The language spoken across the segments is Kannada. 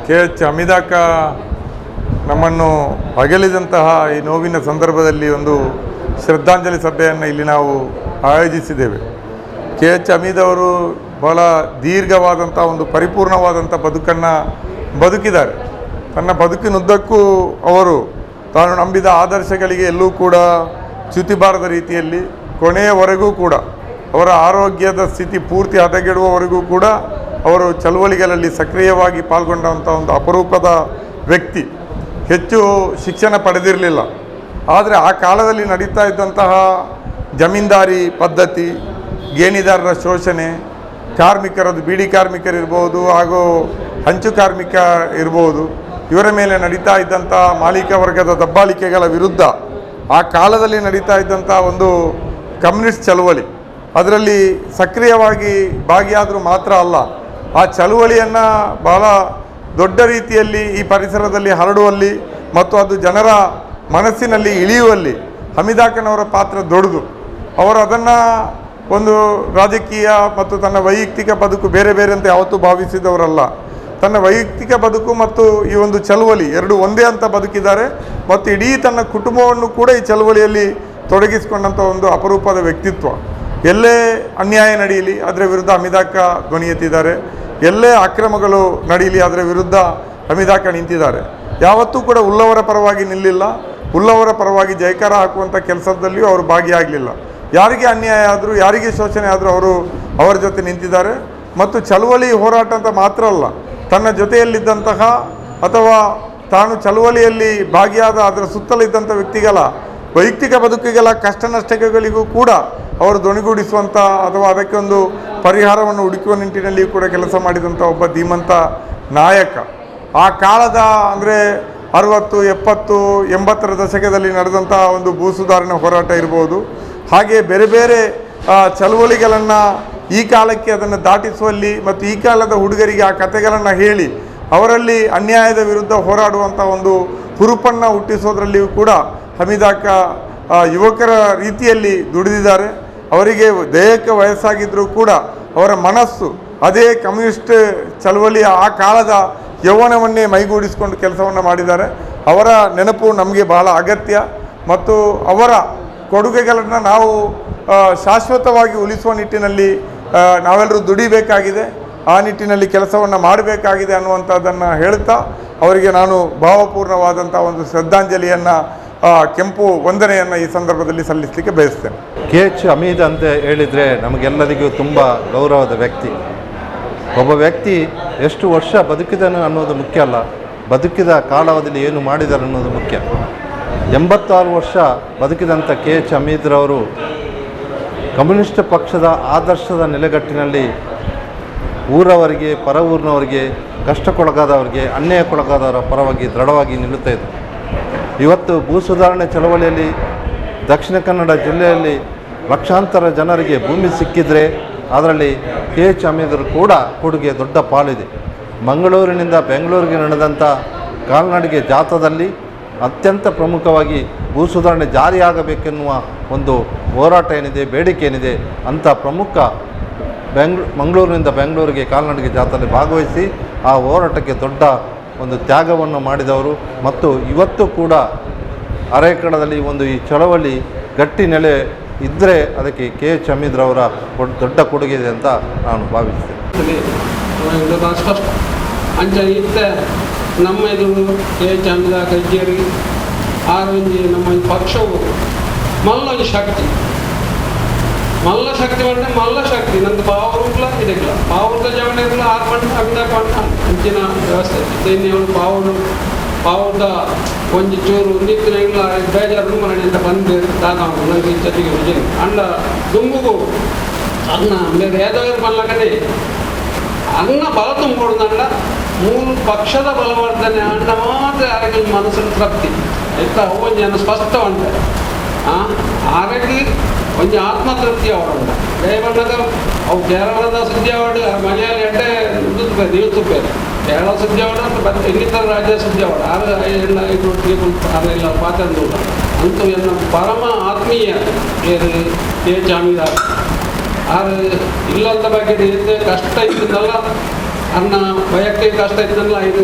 ಕೆ ಎಚ್ ಹಮೀದಕ್ಕ ನಮ್ಮನ್ನು ಅಗಲಿದಂತಹ ಈ ನೋವಿನ ಸಂದರ್ಭದಲ್ಲಿ ಒಂದು ಶ್ರದ್ಧಾಂಜಲಿ ಸಭೆಯನ್ನು ಇಲ್ಲಿ ನಾವು ಆಯೋಜಿಸಿದ್ದೇವೆ. ಕೆ ಎಚ್ ಹಮೀದ್ ಅವರು ಬಹಳ ದೀರ್ಘವಾದಂಥ ಒಂದು ಪರಿಪೂರ್ಣವಾದಂಥ ಬದುಕನ್ನು ಬದುಕಿದ್ದಾರೆ. ತನ್ನ ಬದುಕಿನುದ್ದಕ್ಕೂ ಅವರು ತಾನು ನಂಬಿದ ಆದರ್ಶಗಳಿಗೆ ಎಲ್ಲೂ ಕೂಡ ಚ್ಯುತಿ ಬಾರದ ರೀತಿಯಲ್ಲಿ ಕೊನೆಯವರೆಗೂ ಕೂಡ ಅವರ ಆರೋಗ್ಯದ ಸ್ಥಿತಿ ಪೂರ್ತಿ ಹದಗೆಡುವವರೆಗೂ ಕೂಡ ಅವರು ಚಳುವಳಿಗಳಲ್ಲಿ ಸಕ್ರಿಯವಾಗಿ ಪಾಲ್ಗೊಂಡಂಥ ಒಂದು ಅಪರೂಪದ ವ್ಯಕ್ತಿ. ಹೆಚ್ಚು ಶಿಕ್ಷಣ ಪಡೆದಿರಲಿಲ್ಲ, ಆದರೆ ಆ ಕಾಲದಲ್ಲಿ ನಡೀತಾ ಇದ್ದಂತಹ ಜಮೀನ್ದಾರಿ ಪದ್ಧತಿ, ಗೇಣಿದಾರರ ಶೋಷಣೆ, ಕಾರ್ಮಿಕರದ್ದು ಬೀಡಿ ಕಾರ್ಮಿಕರಿರ್ಬೋದು ಹಾಗೂ ಹಂಚು ಕಾರ್ಮಿಕ ಇರ್ಬೋದು, ಇವರ ಮೇಲೆ ನಡೀತಾ ಇದ್ದಂಥ ಮಾಲೀಕ ವರ್ಗದ ದಬ್ಬಾಳಿಕೆಗಳ ವಿರುದ್ಧ ಆ ಕಾಲದಲ್ಲಿ ನಡೀತಾ ಇದ್ದಂಥ ಒಂದು ಕಮ್ಯುನಿಸ್ಟ್ ಚಳುವಳಿ, ಅದರಲ್ಲಿ ಸಕ್ರಿಯವಾಗಿ ಭಾಗಿಯಾದರೂ ಮಾತ್ರ ಅಲ್ಲ, ಆ ಚಳುವಳಿಯನ್ನು ಬಹಳ ದೊಡ್ಡ ರೀತಿಯಲ್ಲಿ ಈ ಪರಿಸರದಲ್ಲಿ ಹರಡುವಲ್ಲಿ ಮತ್ತು ಅದು ಜನರ ಮನಸ್ಸಿನಲ್ಲಿ ಇಳಿಯುವಲ್ಲಿ ಹಮೀದಾಕನವರ ಪಾತ್ರ ದೊಡ್ಡದು. ಅವರು ಅದನ್ನು ಒಂದು ರಾಜಕೀಯ ಮತ್ತು ತನ್ನ ವೈಯಕ್ತಿಕ ಬದುಕು ಬೇರೆ ಬೇರೆ ಅಂತ ಯಾವತ್ತೂ ಭಾವಿಸಿದವರಲ್ಲ. ತನ್ನ ವೈಯಕ್ತಿಕ ಬದುಕು ಮತ್ತು ಈ ಒಂದು ಚಳುವಳಿ ಎರಡು ಒಂದೇ ಅಂತ ಬದುಕಿದ್ದಾರೆ ಮತ್ತು ಇಡೀ ತನ್ನ ಕುಟುಂಬವನ್ನು ಕೂಡ ಈ ಚಳುವಳಿಯಲ್ಲಿ ತೊಡಗಿಸಿಕೊಂಡಂಥ ಒಂದು ಅಪರೂಪದ ವ್ಯಕ್ತಿತ್ವ. ಎಲ್ಲೇ ಅನ್ಯಾಯ ನಡೆಯಲಿ ಅದರ ವಿರುದ್ಧ ಹಮೀದಾಕ ಧ್ವನಿ ಎತ್ತಿದ್ದಾರೆ, ಎಲ್ಲೇ ಅಕ್ರಮಗಳು ನಡೆಯಲಿ ಅದರ ವಿರುದ್ಧ ಹಮೀದಾಕ ನಿಂತಿದ್ದಾರೆ. ಯಾವತ್ತೂ ಕೂಡ ಉಳ್ಳವರ ಪರವಾಗಿ ನಿಲ್ಲಿಲ್ಲ, ಉಳ್ಳವರ ಪರವಾಗಿ ಜಯಕಾರ ಹಾಕುವಂಥ ಕೆಲಸದಲ್ಲಿಯೂ ಅವರು ಭಾಗಿಯಾಗಲಿಲ್ಲ. ಯಾರಿಗೆ ಅನ್ಯಾಯ ಆದರೂ, ಯಾರಿಗೆ ಶೋಷಣೆ ಆದರೂ ಅವರು ಅವರ ಜೊತೆ ನಿಂತಿದ್ದಾರೆ. ಮತ್ತು ಚಳುವಳಿ ಹೋರಾಟ ಅಂತ ಮಾತ್ರ ಅಲ್ಲ, ತನ್ನ ಜೊತೆಯಲ್ಲಿದ್ದಂತಹ ಅಥವಾ ತಾನು ಚಳುವಳಿಯಲ್ಲಿ ಭಾಗಿಯಾದ ಅದರ ಸುತ್ತಲಿದ್ದಂಥ ವ್ಯಕ್ತಿಗಳ ವೈಯಕ್ತಿಕ ಬದುಕಿಗಳ ಕಷ್ಟ ನಷ್ಟಗಳಿಗೂ ಕೂಡ ಅವರು ಧ್ವನಿಗೂಡಿಸುವಂಥ ಅಥವಾ ಅದಕ್ಕೊಂದು ಪರಿಹಾರವನ್ನು ಹುಡುಕುವ ನಿಟ್ಟಿನಲ್ಲಿಯೂ ಕೂಡ ಕೆಲಸ ಮಾಡಿದಂಥ ಒಬ್ಬ ಧೀಮಂತ ನಾಯಕ. ಆ ಕಾಲದ ಅಂದರೆ 60, 70, 80ರ ದಶಕದಲ್ಲಿ ನಡೆದಂಥ ಒಂದು ಭೂ ಸುಧಾರಣೆ ಹೋರಾಟ ಇರ್ಬೋದು, ಹಾಗೆ ಬೇರೆ ಬೇರೆ ಚಳುವಳಿಗಳನ್ನು ಈ ಕಾಲಕ್ಕೆ ಅದನ್ನು ದಾಟಿಸುವಲ್ಲಿ ಮತ್ತು ಈ ಕಾಲದ ಹುಡುಗರಿಗೆ ಆ ಕಥೆಗಳನ್ನು ಹೇಳಿ ಅವರಲ್ಲಿ ಅನ್ಯಾಯದ ವಿರುದ್ಧ ಹೋರಾಡುವಂಥ ಒಂದು ಹುರುಪನ್ನು ಹುಟ್ಟಿಸೋದ್ರಲ್ಲಿಯೂ ಕೂಡ ಹಮೀದಾಕ ಯುವಕರ ರೀತಿಯಲ್ಲಿ ದುಡಿದಿದ್ದಾರೆ. ಅವರಿಗೆ ದೇಹಕ್ಕೆ ವಯಸ್ಸಾಗಿದ್ದರೂ ಕೂಡ ಅವರ ಮನಸ್ಸು ಅದೇ ಕಮ್ಯುನಿಸ್ಟ್ ಚಳವಳಿಯ ಆ ಕಾಲದ ಯೌವನವನ್ನೇ ಮೈಗೂಡಿಸಿಕೊಂಡು ಕೆಲಸವನ್ನು ಮಾಡಿದ್ದಾರೆ. ಅವರ ನೆನಪು ನಮಗೆ ಬಹಳ ಅಗತ್ಯ ಮತ್ತು ಅವರ ಕೊಡುಗೆಗಳನ್ನು ನಾವು ಶಾಶ್ವತವಾಗಿ ಉಳಿಸುವ ನಿಟ್ಟಿನಲ್ಲಿ ನಾವೆಲ್ಲರೂ ದುಡಿಬೇಕಾಗಿದೆ, ಆ ನಿಟ್ಟಿನಲ್ಲಿ ಕೆಲಸವನ್ನು ಮಾಡಬೇಕಾಗಿದೆ ಅನ್ನುವಂಥದ್ದನ್ನು ಹೇಳ್ತಾ ಅವರಿಗೆ ನಾನು ಭಾವಪೂರ್ಣವಾದಂಥ ಒಂದು ಶ್ರದ್ಧಾಂಜಲಿಯನ್ನು, ಕೆಂಪು ವಂದನೆಯನ್ನು ಈ ಸಂದರ್ಭದಲ್ಲಿ ಸಲ್ಲಿಸಲಿಕ್ಕೆ ಬಯಸ್ತೇನೆ. ಕೆ ಎಚ್ ಹಮೀದ್ ಅಂತ ಹೇಳಿದರೆ ನಮಗೆಲ್ಲರಿಗೂ ತುಂಬ ಗೌರವದ ವ್ಯಕ್ತಿ. ಒಬ್ಬ ವ್ಯಕ್ತಿ ಎಷ್ಟು ವರ್ಷ ಬದುಕಿದನು ಅನ್ನೋದು ಮುಖ್ಯ ಅಲ್ಲ, ಬದುಕಿದ ಕಾಲಾವಧಿಯಲ್ಲಿ ಏನು ಮಾಡಿದ್ದಾರೆ ಅನ್ನೋದು ಮುಖ್ಯ. 86 ವರ್ಷ ಬದುಕಿದಂಥ ಕೆ ಎಚ್ ಹಮೀದ್ರವರು ಕಮ್ಯುನಿಸ್ಟ್ ಪಕ್ಷದ ಆದರ್ಶದ ನೆಲೆಗಟ್ಟಿನಲ್ಲಿ ಊರವರಿಗೆ, ಪರ ಊರಿನವರಿಗೆ, ಕಷ್ಟಕ್ಕೊಳಗಾದವರಿಗೆ, ಅನ್ಯಾಯಕ್ಕೊಳಗಾದವರ ಪರವಾಗಿ ದೃಢವಾಗಿ ನಿಲ್ಲುತ್ತಾ ಇದ್ದರು. ಇವತ್ತು ಭೂ ಸುಧಾರಣೆ ಚಳವಳಿಯಲ್ಲಿ ದಕ್ಷಿಣ ಕನ್ನಡ ಜಿಲ್ಲೆಯಲ್ಲಿ ಲಕ್ಷಾಂತರ ಜನರಿಗೆ ಭೂಮಿ ಸಿಕ್ಕಿದರೆ ಅದರಲ್ಲಿ ಕೆ ಎಚ್ ಹಮೀದ್ರು ಕೂಡ ಕೊಡುಗೆ ದೊಡ್ಡ ಪಾಲಿದೆ. ಮಂಗಳೂರಿನಿಂದ ಬೆಂಗಳೂರಿಗೆ ನಡೆದಂಥ ಕಾಲ್ನಡಿಗೆ ಜಾಥಾದಲ್ಲಿ ಅತ್ಯಂತ ಪ್ರಮುಖವಾಗಿ ಭೂ ಸುಧಾರಣೆ ಜಾರಿಯಾಗಬೇಕೆನ್ನುವ ಒಂದು ಹೋರಾಟ ಏನಿದೆ, ಬೇಡಿಕೆ ಏನಿದೆ, ಅಂಥ ಪ್ರಮುಖ ಮಂಗಳೂರಿನಿಂದ ಬೆಂಗಳೂರಿಗೆ ಕಾಲ್ನಡಿಗೆ ಜಾಥಾದಲ್ಲಿ ಭಾಗವಹಿಸಿ ಆ ಹೋರಾಟಕ್ಕೆ ದೊಡ್ಡ ಒಂದು ತ್ಯಾಗವನ್ನು ಮಾಡಿದವರು ಮತ್ತು ಇವತ್ತು ಕೂಡ ಅರೇಕಡದಲ್ಲಿ ಒಂದು ಈ ಚಳವಳಿ ಗಟ್ಟಿ ನೆಲೆ ಇದ್ದರೆ ಅದಕ್ಕೆ ಕೆ ಎಚ್ ಹಮೀದ್ರವರ ದೊಡ್ಡ ಕೊಡುಗೆ ಇದೆ ಅಂತ ನಾನು ಭಾವಿಸ್ತೇನೆ. ನಮ್ಮ ಇದು ಕೆ ಎಚ್ ಹಮೀದ ಕಜ್ಜೇರಿ ಆರೊಂಜಿ ನಮ್ಮ ಪಕ್ಷವು ಮಲ್ಲೊಂದು ಶಕ್ತಿ ಅಂದರೆ ಮಲ್ಲ ಶಕ್ತಿ ನಂದು ಪಾವರುಗ್ಲ ಇದೆಲ್ಲ ಪಾವದ ಜವಣಿಗಳು 6 ಪಂಡ ಅವಿದ ಪಂಡ ಅಂಚಿನ ವ್ಯವಸ್ಥೆ ದೈನ್ಯಗಳು ಪಾವದ ಒಂದು ಚೂರು ನಿಂತಿನ ಬೇಜಾರು ಮನೆ ಅಂತ ಬಂದು ದಾನ ನನಗೆ ಜೊತೆಗೆ ವಿಜಯ ಅಂಡ ದುಂಬುಗು ಅನ್ನ ಬೇರೆ ಯಾವ್ದಾದ್ರು ಬಲ್ಲಕಡೆ ಅನ್ನ ಬಲ ತುಂಬಿಕೊಡ್ದಂಡ 3 ಪಕ್ಷದ ಬಲವರ್ಧನೆ ಅಂಡ ಮಾತ್ರ ಯಾರಿಗೆ ಮನಸ್ಸಿನ ತೃಪ್ತಿ ಆಯ್ತಾ ಒಂಜಿ ಅನ್ನ ಸ್ಪಷ್ಟ ಅಂತಾರೆ ಆರೋಗ್ಯ ಒಂಜಿ ಆತ್ಮತೃಪ್ತಿ ಅವರುಂಡ ದಯಬಣ್ಣದ ಅವು ಕೇರಳದ ಸುದ್ದಿ ಅವಾರ್ಡ್ ಮಲಯಾಳಿ ಅಡ್ಡೆ ನಿಲ್ತುಪ್ಪೇರು ಕೇರಳ ಸುದ್ದಿ ಅವಾರ್ಡ್ ಅಂತ ಬರ್ತದೆ ಇನ್ನಿತರ ರಾಜ್ಯ ಸುದ್ದಿ ಅವಾರ್ಡ್ ಆರೆಲ್ಲ ಪಾತ್ರಂದು ಅಂತೂ ಎನ್ನ ಪರಮ ಆತ್ಮೀಯ ಕೆ ಎಚ್ ಹಮೀದ್ ಆರು ಇಲ್ಲಂತ ಬಗ್ಗೆ ಕಷ್ಟ ಇದ್ದಲ್ಲ ಅನ್ನ ವೈಯಕ್ತಿಕ ಕಷ್ಟ ಇದ್ದಲ್ಲ ಇದು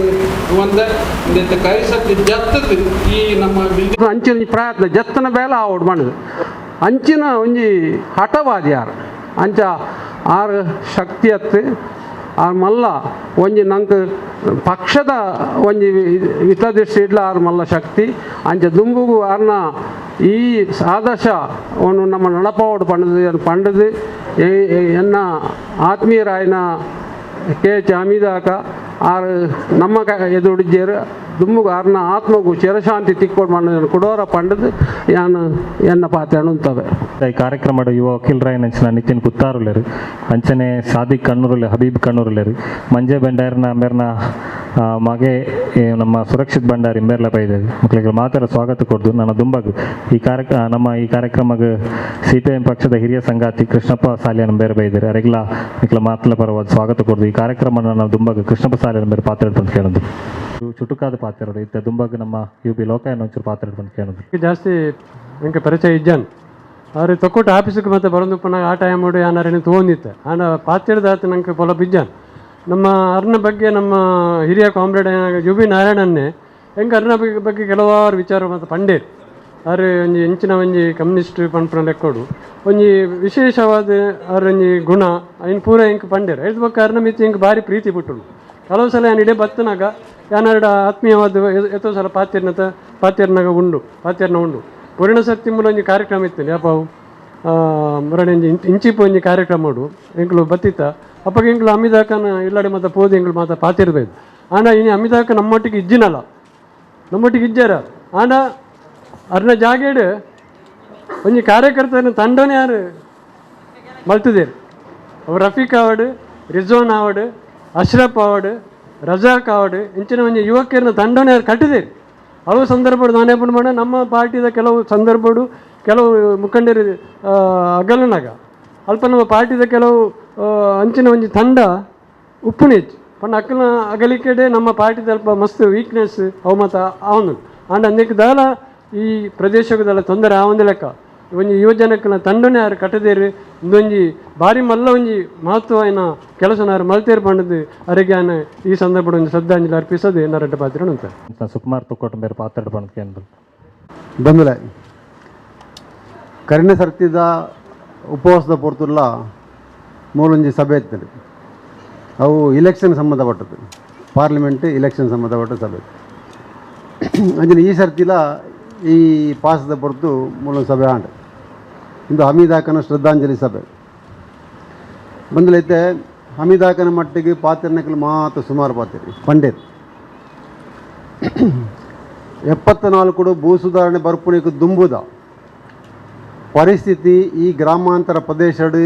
ಒಂದೇ ಇಂದೈತೆ ಕೈಸತ್ತಿ ಜತ್ತದು ಈ ನಮ್ಮ ಅಂಚಿನ ಪ್ರಯತ್ನ ಜತ್ತನ ಬೇಲ ಆವಡ್ ಮಾಡೋದು ಅಂಚಿನ ಒಂಜಿ ಹಠವಾದಿ ಯಾರು ಅಂಚ ಆರು ಶಕ್ತಿ ಅತ್ತು ಆರು ಮಲ್ಲ ಒಂಜಿ ನಂಗೆ ಪಕ್ಷದ ಒಂಜಿ ಹಿತದೃಷ್ಟಿ ಇಡ್ಲ ಆರು ಮಲ್ಲ ಶಕ್ತಿ ಅಂಚ ದುಂಬುಗು ಆರ್ನ ಈ ಆದರ್ಶ ಅವನು ನಮ್ಮ ನಡಪವಡು ಪಂಡದು ಎನ್ನ ಆತ್ಮೀಯರಾಯನ KH ಹಮೀದಾಕ ಆರು ನಮ್ಮ ಎದುಡಿಜ್ಜೇರು ದುಮ್ಮುಗು ಆರ್ನ ಆತ್ಮಗು ಚಿರಶಾಂತಿ ತಿಕ್ಕೋಡು ಮಾಡೋದನ್ನು ಕೊಡೋರ ಪಂಡದು ಯಾನು ಎನ್ನ ಪಾತ್ರ ಅಣುತ್ತವೆ ಈ ಕಾರ್ಯಕ್ರಮದ ಯುವ ವಕೀಲರಾಯನ ಅಂಚಿನ ನಿತಿನ್ ಕುತ್ತಾರುಲೇರು ಅಂಚನೆ ಸಾದಿಕ್ ಕಣ್ಣೂರುಲೆ ಹಬೀಬ್ ಕಣ್ಣೂರುಲೇರು ಮಂಜೆ ಬಂಡಾರನ ಮೇರ್ನ ಮಗೆ ನಮ್ಮ ಸುರಕ್ಷಿತ್ ಭಂಡಾರಿ ಮೇರ್ಲ ಬೈದೇವಿ ಮಕ್ಕಳಿಗೆ ಮಾತ್ರ ಸ್ವಾಗತ ಕೊಡ್ದು ನನ್ನ ದುಂಬಗ್ ಈ ಕಾರ್ಯಕ್ರಮಕ್ಕೆ Cpim ಪಕ್ಷದ ಹಿರಿಯ ಸಂಗಾತಿ ಕೃಷ್ಣಪ್ಪ ಸಾಲಿಯನ್ ಬೇರೆ ಬೈದೇರು ಅರೆಗ್ಲ ಮಕ್ಕಳ ಮಾತಲ ಪರವಾದ ಸ್ವಾಗತ ಕೊಡ್ದು ಈ ಕಾರ್ಯಕ್ರಮ ನನ್ನ ದುಂಬಗ್ ಕೃಷ್ಣಪ್ಪ ಸಾಲಿಯನ್ ಬೇರೆ ಪಾತ್ರ ಅಂತ ಕೇಳೋದು ಚುಟುಕಾದ ಪಾತ್ರ ಇತ್ತ ದುಂಬಗ್ ನಮ್ಮ UP ಲೋಕಾಯನ ಒಂಚೂರು ಪಾತ್ರ ಅಂತ ಕೇಳೋದು ಜಾಸ್ತಿ ನನಗೆ ಪರಿಚಯ ಇದ್ದಾನೆ ಅವ್ರಿಗೆ ತೊಕ್ಕೊಟ್ಟು ಆಫೀಸಿಗೆ ಮತ್ತೆ ಬರೋದು ಪುನಃ ಆ ಟೈಮ್ ಮಾಡಿ ಏನಾರೇನು ತೊಗೊಂಡಿತ್ತೆ ಆನ ಪಾತ್ರದ ಆತ ನಂಗೆ ಪೊಲ ಬಿಜ್ಜಾನ್ ನಮ್ಮ ಅರ್ನ ಬಗ್ಗೆ ನಮ್ಮ ಹಿರಿಯ ಕಾಮ್ರೇಡ್ UB ನಾರಾಯಣನ್ನೇ ಹೆಂಗೆ ಅರ್ನ ಬಗ್ಗೆ ಕೆಲವಾರು ವಿಚಾರ ಮತ್ತು ಪಂಡೇರು ಅವ್ರು ಒಂಜಿ ಹೆಂಚಿನ ಒಂಜಿ ಕಮ್ಯುನಿಸ್ಟ್ ಪಂಪನ ಲೆಕ್ಕೋಡು ಒಂಜಿ ವಿಶೇಷವಾದ ಅವ್ರ ಒಂಜಿ ಗುಣ ಐನ್ ಪೂರ ಹೆಂಗೆ ಪಂಡೇರು ಐದು ಬಗ್ಗೆ ಅರ್ನ ಮಿತಿ ಹೆಂಗೆ ಭಾರಿ ಪ್ರೀತಿ ಬಿಟ್ಟಳು ಕೆಲವು ಸಲ ಏನು ಇಡೇ ಬತ್ತನಾಗ ಏನಾರು ಆತ್ಮೀಯವಾದ ಎಷ್ಟೋ ಸಲ ಪಾತ್ಯರ್ನಾಗ ಪಾತ್ಯರ್ನ ಉಂಡು ಪೂರ್ಣ ಸತ್ತಿ ಮೂಲ ಒಂಜಿ ಕಾರ್ಯಕ್ರಮ ಇತ್ತು ಯಾಪಾವು ಮರಣ ಇಂಚಿಪು ಒಂಜಿ ಕಾರ್ಯಕ್ರಮ ಮಾಡು ಎಂಕ್ಲು ಬತ್ತಿತ್ತ ಅಪ್ಪಾಗ ಎಂಕ್ಲು ಅಮಿದಾಕನ ಇಲ್ಲಾಡೆ ಮತ್ತು ಪೋದು ಎಂಕ್ಲು ಮಾತ್ರ ಪಾತಿರ್ಬೇಕು ಆಂಡ ಇನ್ನು ಅಮಿದಾಕ ನಮ್ಮೊಟ್ಟಿಗೆ ಇಜ್ಜಿನಲ್ಲ ನಮ್ಮೊಟ್ಟಿಗೆ ಇಜ್ಜಾರ ಆಂಡ ಅರ್ನ ಜಾಗೇಡು ಒಂಜಿ ಕಾರ್ಯಕರ್ತನ ತಂಡನೇ ಯಾರು ಮಲ್ತಿದ್ದೇರು ಅವು ರಫೀಕ್ ಆವಡು ರಿಜ್ವಾನ್ ಆವಡು ಅಶ್ರಫ್ ಆವಡು ರಜಾಕ್ ಆವಡು ಇಂಚಿನ ಒಂಜಿ ಯುವಕರನ್ನ ತಂಡನೇ ಯಾರು ಕಟ್ಟಿದೇರು ಅವು ಸಂದರ್ಭ ನಾನೇ ಬಂದು ಮಾಡ ನಮ್ಮ ಪಾರ್ಟಿದ ಕೆಲವು ಸಂದರ್ಭಡು ಕೆಲವು ಮುಖಂಡರು ಅಗಲನಾಗ ಅಲ್ಪ ನಮ್ಮ ಪಾರ್ಟಿದ ಕೆಲವು ಅಂಚಿನ ಒಂಜಿ ತಂಡ ಉಪ್ಪುನೇಚ್ ಪಂಡ ಅಕ್ಕನ ಅಗಲಿಕೆಡೆ ನಮ್ಮ ಪಾರ್ಟಿದ ಅಲ್ಪ ಮಸ್ತ್ ವೀಕ್ನೆಸ್ ಅವು ಮತ್ತು ಅವನು ಆಂಡ ಅಂದಕ್ಕೆ ದಾಲ ಈ ಪ್ರದೇಶದಲ್ಲ ತೊಂದರೆ ಆ ಒಂದು ಲೆಕ್ಕ ಒಂಜಿ ಯುವಜನಕ್ಕನ ತಂಡನೇ ಯಾರು ಕಟ್ಟದೇರು ಇಂದೊಂಜಿ ಭಾರಿ ಮಲ್ಲ ಒಂಜಿ ಮಹತ್ವನ ಕೆಲಸನಾರು ಮಲ್ತೇರು ಪಂಡದು ಅರೆಗ್ಯಾನ ಈ ಸಂದರ್ಭದ ಒಂದು ಶ್ರದ್ಧಾಂಜಲಿ ಅರ್ಪಿಸೋದು ಏನಾರ ಪಾತ್ರ ಅಂತ ಸುಕುಮಾರ್ ತುಕ್ಕೋಟ ಬೇರೆ ಪಾತ್ರ ಪಂಡ್ಕೇಂದ್ರ ಬಂದಲೆ ಕರಿಣೆ ಸರ್ತಿದ ಉಪವಾಸದ ಪೊರ್ತುಲ್ಲ ಮೂಲೊಂಜಿ ಸಭೆ ಇರ್ತದೆ ಅವು ಇಲೆಕ್ಷನ್ ಸಂಬಂಧಪಟ್ಟದ್ದು ಪಾರ್ಲಿಮೆಂಟ್ ಇಲೆಕ್ಷನ್ ಸಂಬಂಧಪಟ್ಟ ಸಭೆ ಅಂಜನೆ ಈ ಸರ್ತಿಲ ಈ ಪಾಸದ ಪೊರ್ತು ಮೂಲೊಂದು ಸಭೆ ಆಂಡ ಇಂದು ಹಮೀದಾಕನ ಶ್ರದ್ಧಾಂಜಲಿ ಸಭೆ ಬಂದಲೈತೆ ಹಮೀದಾಕನ ಮಟ್ಟಿಗೆ ಪಾತ್ರೆನಕಲು ಮಾತ್ರ ಸುಮಾರು ಪಾತ್ರೆ ಪಂಡೇರು 74 ಭೂ ಸುಧಾರಣೆ ಬರ್ಪುಣಿಗೆ ದುಂಬುದ ಪರಿಸ್ಥಿತಿ ಈ ಗ್ರಾಮಾಂತರ ಪ್ರದೇಶಡು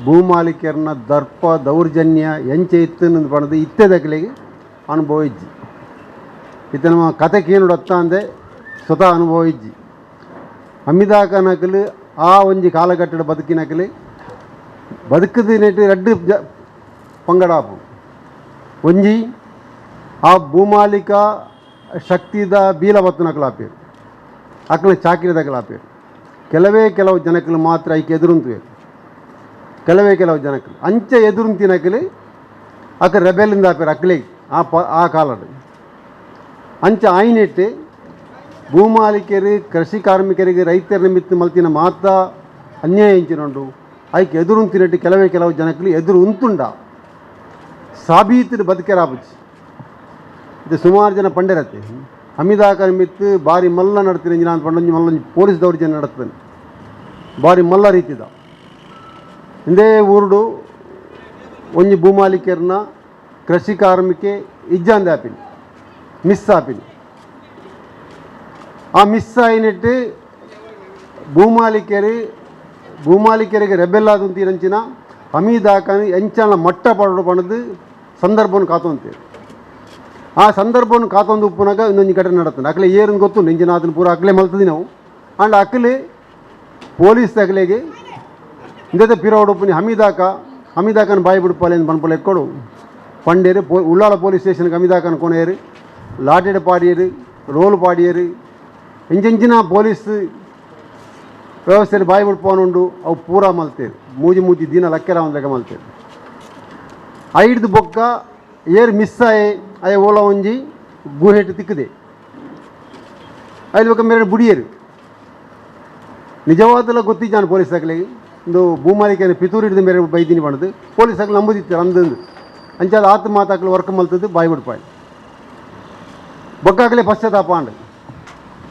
ಭೂಮಾಲಿಕರನ್ನ ದರ್ಪ ದೌರ್ಜನ್ಯ ಎಂಚೆ ಇತ್ತು ಪಡೆದು ಇತ್ತೆದಕ್ಕಲಿಗೆ ಅನುಭವಿಜ್ಜಿ ಇತ್ತ ನಮ್ಮ ಕತೆಗೆ ಏನು ಅತ್ತ ಅಂದೆ ಸ್ವತಃ ಅನುಭವಿಜ್ಜಿ ಹಮೀದಾಕನಕಲು ಆ ಒಂಜಿ ಕಾಲಘಟ್ಟದ ಬದುಕಿನಕಲಿ ಬದುಕದ ನೆಟ್ಟು ಎರಡು ಪಂಗಡಾಪು ಒಂಜಿ ಆ ಭೂಮಾಲಿಕ ಶಕ್ತಿದ ಬೀಲ ಬತ್ತನಕಲಾಪೇರು ಅಕ್ಕಳ ಚಾಕಿರದಕಲಾಪೇರು ಕೆಲವು ಜನಕಲು ಮಾತ್ರ ಐಕೆ ಎದುರುಂತುವೆ ಕೆಲವು ಜನಕಲು ಅಂಚೆ ಎದುರುಂತಿನಕಲಿ ಅಕ್ಕ ರೆಬೆಲಿಂದ ಆಪೇರು ಅಕ್ಕಲಿಗೆ ಆ ಕಾಲದ ಅಂಚೆ ಆಯ್ನೆಟ್ಟು ಭೂಮಾಲಿಕರು ಕೃಷಿ ಕಾರ್ಮಿಕರಿಗೆ ರೈತರ ನಿಮಿತ್ತ ಮಲ್ತಿನ ಮಾತ್ರ ಅನ್ಯಾಯ ಇಂಚಿನುಂಡು ಐಕೆ ಎದುರುಂತಿನಟ್ಟು ಕೆಲವು ಜನಕಲು ಎದುರು ಉಂತುಂಡ ಸಾಬೀತಿನ ಬದುಕೆರಾಬುಚ್ಚಿ ಇದು ಸುಮಾರು ಜನ ಪಂಡರತ್ತೆ ಹಮೀದಾಕ ನಿಮಿತ್ತ ಭಾರಿ ಮಲ್ಲ ನಡ್ತೀನಿ ನಾನು ಪಂಡೊಂಜಿ ಮಲ್ಲೊಂಜಿ ಪೊಲೀಸ್ ದೌರ್ಜನ್ಯ ನಡ್ತಾನೆ ಭಾರಿ ಮಲ್ಲ ರೀತಿದ ಇಂದೇ ಊರುಡು ಒಂಜಿ ಭೂಮಾಲಿಕರನ್ನ ಕೃಷಿ ಕಾರ್ಮಿಕೆ ಇಜ್ಜಾಂದೆ ಆಪಿನಿ ಮಿಸ್ ಆಪಿನಿ ಆ ಮಿಸ್ ಆಯ್ನಿಟ್ಟು ಭೂಮಾಲಿಕರಿಗೆ ರೆಬೆಲ್ಲಾದು ಅಂತೀರಂಚಿನ ಹಮೀದಾಕನಿ ಎಂಚಾಲ ಮಟ್ಟ ಪಡೋಡು ಪಣದು ಸಂದರ್ಭವನ್ನು ಕಾತೊಂತೀರಿ ಆ ಸಂದರ್ಭವನ್ನು ಕಾತೊಂದು ಉಪ್ಪುನಾಗ ಇನ್ನೊಂದು ಘಟನೆ ನಡತಾನೆ ಅಕ್ಕಲೆ ಏರನ್ನು ಗೊತ್ತು ನೆಂಜಿನ ಅದನ್ನು ಪೂರ ಅಕ್ಕಲೆ ಮಲ್ತದಿ ನಾವು ಅಂಡ್ ಅಕ್ಕಲೆ ಪೊಲೀಸ್ ತಗಲೆಗೆ ಇಂದೇ ಪಿರೋಡು ಉಪ್ಪುನಿ ಹಮೀದಾಕನ ಬಾಯಿ ಬಿಡುಪಾಲೆ ಅಂತ ಬನ್ಪಲೆ ಎಕ್ಕೊಡು ಪಂಡೇರು ಉಳ್ಳಾಳ ಪೊಲೀಸ್ ಸ್ಟೇಷನ್ಗೆ ಹಮೀದಾಕನ ಕೊನೆಯರು ಲಾಟೆಡ್ ಪಾಡಿಯರು ರೋಲ್ ಪಾಡಿಯರು ಎಂಜಿನ ಪೊಲೀಸ್ ವ್ಯವಸ್ಥೆಯಲ್ಲಿ ಬಾಯಿ ಬಿಡ್ಪವನುಂಡು ಅವು ಪೂರ ಮಲ್ತೇವೆ ಮೂಜಿ ದೀನ ಲಕ್ಕೆರ ಒಂದು ಲೆಕ್ಕ ಮಲ್ತೇವೆ ಐಡ್ದು ಬೊಕ್ಕ ಏರ್ ಮಿಸ್ ಆಯೆ ಅಯ್ಯ ಓಲ ಒಂಜಿ ಗುಹೆಟ್ ತಿಕ್ಕದೆ ಐದು ಬೇರೆ ಬುಡಿಯರು ನಿಜವಾದಲ್ಲ ಗೊತ್ತಿದ್ದಾನೆ ಪೊಲೀಸ್ ಹಾಕ್ಲಿಗೆ ಒಂದು ಭೂಮಾಲಿಕೆ ಪಿತೂರು ಹಿಡಿದ ಮೇರೆ ಬೈದಿನಿ ಮಾಡೋದು ಪೊಲೀಸ್ ಹಾಕಿ ನಂಬುದಿತ್ತು ಅಂದಂದು ಅಂಚಾದ ಆತು ಮಾತಾಕಲು ವರ್ಕ್ ಮಲ್ತದ್ದು ಬಾಯಿ ಬಿಡ್ಪಾಯಿ ಬೊಕ್ಕಾಗಲೇ ಪಶ್ಚಾತ್ತಾಪ ಅಂಡ್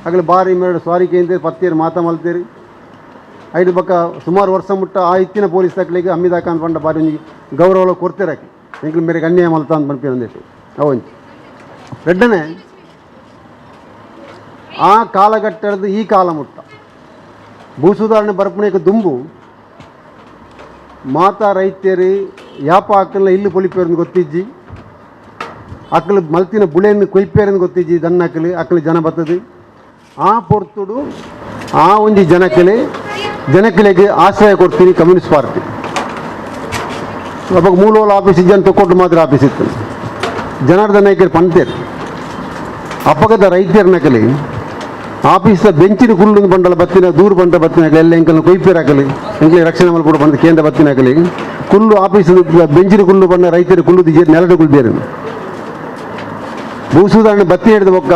ಆಗಲೇ ಬಾರಿ ಮೇರೆ ಸ್ವಾರಿಕೆ ಅಂತ ಪತ್ತೇರು ಮಾತಾ ಮಲ್ತೇರಿ ಐದು ಬಕ್ಕ ಸುಮಾರು ವರ್ಷ ಮುಟ್ಟ ಆ ಇತ್ತಿನ ಪೊಲೀಸ್ ಹಾಕ್ಲಿಗೆ ಹಮ್ಮಿದಾಕ ಅಂತ ಬಂಡ ಬಾರಿ ಒಂಜಿ ಗೌರವ ಕೊಡ್ತಿರಾಕಿ ಎಂಕ್ಲು ಮೇರೆ ಅನ್ಯಾಯ ಮಲ್ತ ಅಂತ ಬಂದ್ಪಿ ಅಂದಿಟ್ಟು ಅವಂಚಿ ರೆಡ್ಡನೆ ಆ ಕಾಲಘಟ್ಟದ ಈ ಕಾಲ ಮುಟ್ಟ ಭೂ ಸುಧಾರಣೆ ಬರ್ಪಣೆಗೆ ದುಂಬು ಮಾತಾ ರೈತರು ಯಾಪ ಅಕ್ಕಲ್ಲ ಇಲ್ಲು ಪೊಲಿಪೇರನ್ನು ಗೊತ್ತಿಜ್ಜಿ ಅಕ್ಕಲು ಮಲ್ತಿನ ಬುಳೆಯನ್ನು ಕೊಯ್ಪೇರನ್ನು ಗೊತ್ತಿಜ್ಜಿ ದನ್ನ ಅಕ್ಕಲು ಜನ ಬರ್ತದೆ ಆ ಪೊರ್ತುಡು ಆ ಒಂಜಿ ಜನಕ್ಕೆ ಆಶ್ರಯ ಕೊಡ್ತೀನಿ ಕಮ್ಯುನಿಸ್ಟ್ ಪಾರ್ಟಿ ಅವಾಗ ಮೂಲೋಲ ಆಫೀಸ್ ಇಜ್ಜನ್ನು ತೊಗೊಟ್ಟು ಮಾತ್ರ ಆಫೀಸ್ ಇತ್ತು ಜನಾರ್ದನ ನಾಯಕರು ಪಂತೇರು ಅಪ್ಪಗದ ರೈತರ ನಕಲಿ ಆಫೀಸ್ ಬೆಂಚಿನ ಕುಳ್ಳು ಬಂಡಲ ಬತ್ತಿನ ದೂರು ಬಂಡ ಬತ್ತಿನ ಎಲ್ಲ ಎಂಕಲ್ನ ಕೊಯ್ಪೇರಾಕಲಿ ಎಂಕ್ಲೆ ರಕ್ಷಣೆ ಮಲ್ಪಡ ಬಂದ ಕೇಂದ್ರ ಬತ್ತಿನಾಕಲಿ ಕುಳ್ಳು ಆಫೀಸ್ ಬೆಂಚಿನ ಕುಳ್ಳು ಬಂದ ರೈತರು ಕುಳ್ಳು ನೆಲದ ಕುಳ್ಬೇರು ಭೂ ಸುಧಾರಣೆ ಬತ್ತಿ ಹಿಡಿದ ಬೊಕ್ಕ